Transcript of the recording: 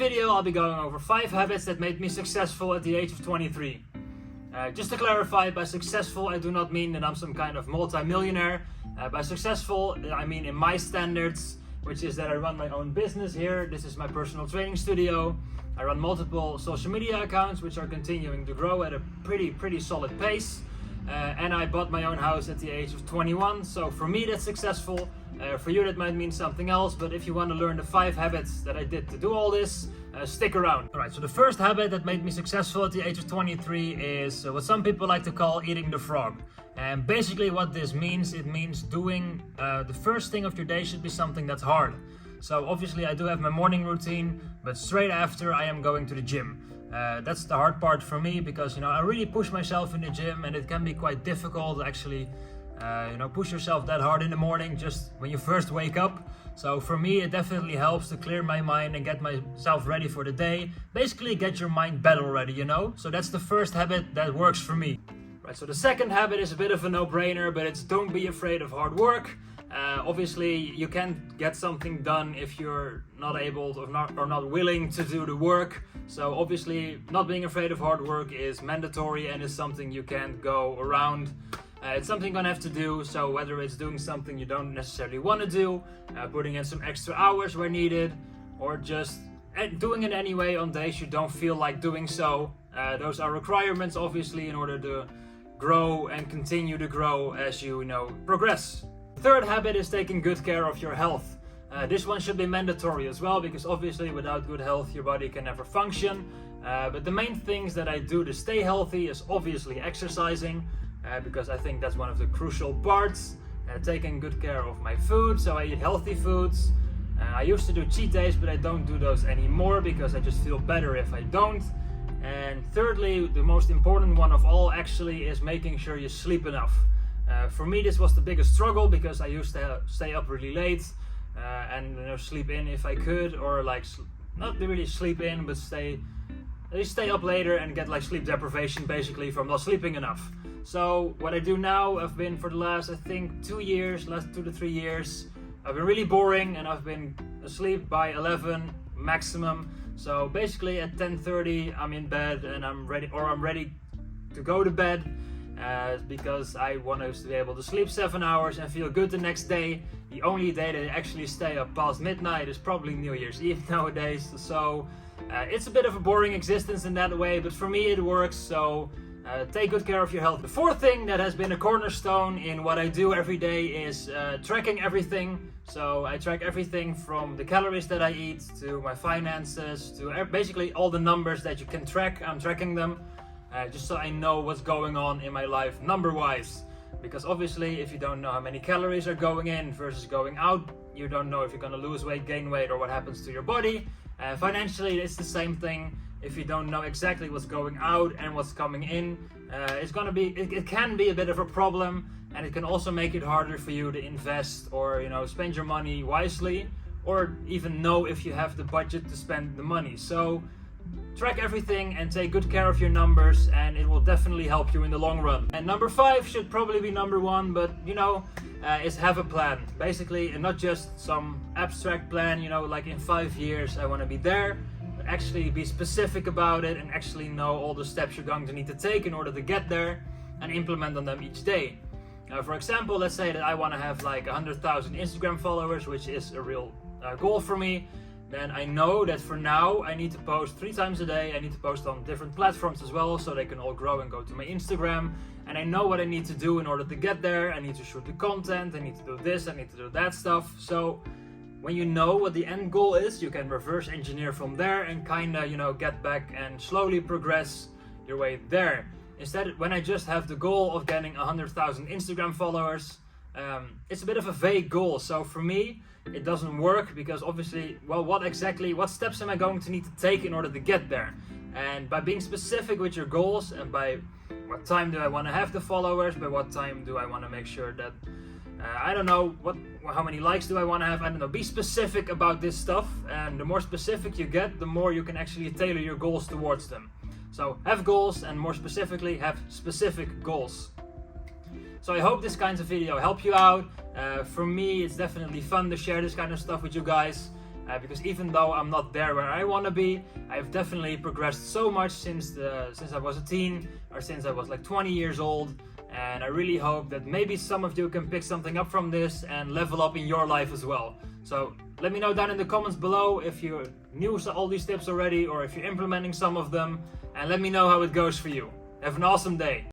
video, I'll be going over 5 habits that made me successful at the age of 23. Just to clarify, by successful, I do not mean that I'm some kind of multi-millionaire. By successful, I mean in my standards, which is that I run my own business here. This is my personal training studio. I run multiple social media accounts, which are continuing to grow at a pretty solid pace. And I bought my own house at the age of 21, so for me that's successful. For you that might mean something else, but if you want to learn the 5 habits that I did to do all this, stick around. Alright, so the first habit that made me successful at the age of 23 is what some people like to call eating the frog. And basically what this means, it means doing the first thing of your day should be something that's hard. So obviously I do have my morning routine, but straight after I am going to the gym. That's the hard part for me because, I really push myself in the gym and it can be quite difficult to actually, push yourself that hard in the morning just when you first wake up. So for me, it definitely helps to clear my mind and get myself ready for the day. Basically get your mind battle ready, So that's the first habit that works for me. Right, so the second habit is a bit of a no-brainer, but it's don't be afraid of hard work. Obviously, you can't get something done if you're not able or not willing to do the work. So obviously, not being afraid of hard work is mandatory and is something you can't go around. It's something you're gonna have to do. So whether it's doing something you don't necessarily want to do, putting in some extra hours where needed, or just doing it anyway on days you don't feel like doing so. Those are requirements, obviously, in order to grow and continue to grow as you progress. Third habit is taking good care of your health. This one should be mandatory as well, because obviously without good health your body can never function. But the main things that I do to stay healthy is obviously exercising, because I think that's one of the crucial parts. Taking good care of my food, so I eat healthy foods. I used to do cheat days, but I don't do those anymore because I just feel better if I don't. And thirdly, the most important one of all actually is making sure you sleep enough. For me, this was the biggest struggle because I used to stay up really late and sleep in if I could, or not really sleep in, but at least stay up later and get sleep deprivation basically from not sleeping enough. So what I do now, I've been for the last 2 to 3 years, I've been really boring and I've been asleep by 11 maximum. So basically at 10:30 I'm in bed and I'm ready to go to bed. Because I want to be able to sleep 7 hours and feel good the next day. The only day that I actually stay up past midnight is probably New Year's Eve nowadays. So it's a bit of a boring existence in that way, but for me it works. So take good care of your health. The fourth thing that has been a cornerstone in what I do every day is tracking everything. So I track everything from the calories that I eat to my finances to basically all the numbers that you can track. I'm tracking them. Just so I know what's going on in my life number-wise. Because obviously if you don't know how many calories are going in versus going out, you don't know if you're going to lose weight, gain weight, or what happens to your body. Financially, it's the same thing. If you don't know exactly what's going out and what's coming in, it can be a bit of a problem, and it can also make it harder for you to invest or spend your money wisely, or even know if you have the budget to spend the money. So track everything and take good care of your numbers, and it will definitely help you in the long run. And number 5 should probably be number 1, but is have a plan. Basically, and not just some abstract plan, like in 5 years I want to be there, but actually be specific about it and actually know all the steps you're going to need to take in order to get there and implement on them each day. For example, let's say that I want to have 100,000 Instagram followers, which is a real goal for me. Then I know that for now I need to post 3 times a day. I need to post on different platforms as well, so they can all grow and go to my Instagram. And I know what I need to do in order to get there. I need to shoot the content, I need to do this, I need to do that stuff. So when you know what the end goal is, you can reverse engineer from there and get back and slowly progress your way there. Instead, when I just have the goal of getting 100,000 Instagram followers, it's a bit of a vague goal. So for me, it doesn't work because obviously, what steps am I going to need to take in order to get there? And by being specific with your goals and by what time do I want to have the followers, by what time do I want to make sure that, how many likes do I want to have? I don't know, be specific about this stuff, and the more specific you get, the more you can actually tailor your goals towards them. So have goals, and more specifically, have specific goals. So I hope this kind of video help you out. For me, it's definitely fun to share this kind of stuff with you guys. because even though I'm not there where I want to be, I've definitely progressed so much since I was a teen, or since I was like 20 years old. And I really hope that maybe some of you can pick something up from this and level up in your life as well. So let me know down in the comments below if you knew all these tips already, or if you're implementing some of them, and let me know how it goes for you. Have an awesome day.